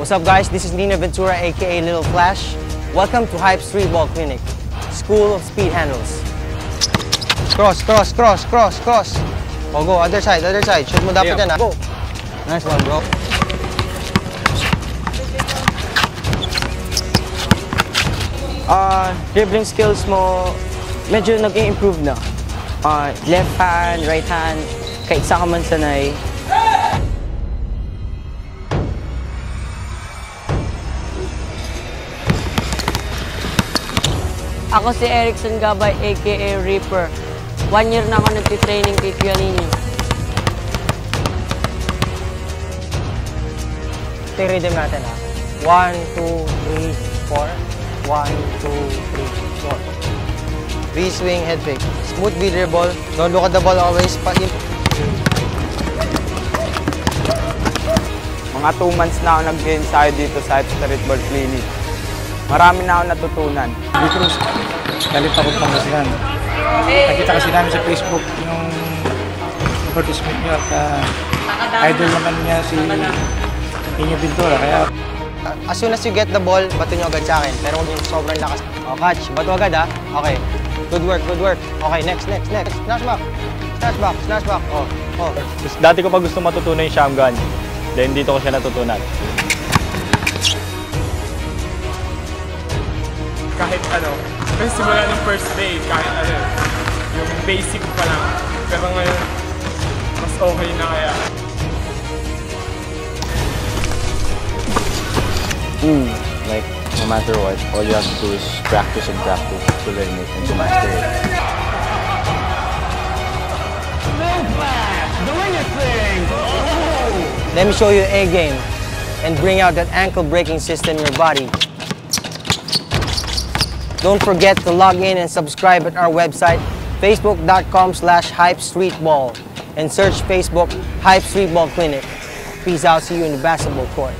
What's up guys, this is Nina Ventura aka Little Flash. Welcome to Hype Street Ball Clinic, School of Speed Handles. Cross. Oh, go, other side. Shoot mo dapat yan, ha? Go. Nice one, bro. Dribbling skills mo, medyo nag-i-improve na. Left hand, right hand, kahit saan ka man sanay. Ako si Erickson Gabay, aka Reaper. 1 year na ako nagtitraining kay Kuya Nino. Ito yung rhythm natin, ha? 1, 2, 3, 4. 1, 2, 3, 4. V-swing, head fake. Smooth V-dribble. Don't look at the ball always. Mga 2 months na ako nag-ensayo dito sa Street Ball Clinic. Marami na ako natutunan. Cruz, galit ako Pangasinan. Nakita kasi namin sa Facebook yung advertisement niyo at idol naman niya si Inyo Ventura. Kaya as soon as you get the ball, bato nyo agad sa akin. Pero huwag yung sobrang lakas. Oh, catch. Bato agad, ha? Okay. Good work. Okay, next. Smash back. Oh. Dati ko pa gusto matutunan yung sham gun. Then dito ko siya natutunan. Kahit ano, kasi simula ng first day, kahit ano, yung basic pa lang. Pero ngayon, mas okay na kaya. Like, no matter what, all you have to do is practice and practice to learn it and to master it. Let me show you A game and bring out that ankle breaking system in your body. Don't forget to log in and subscribe at our website, facebook.com/hypestreetball, and search Facebook Hype Street Ball Clinic. Peace out, see you in the basketball court.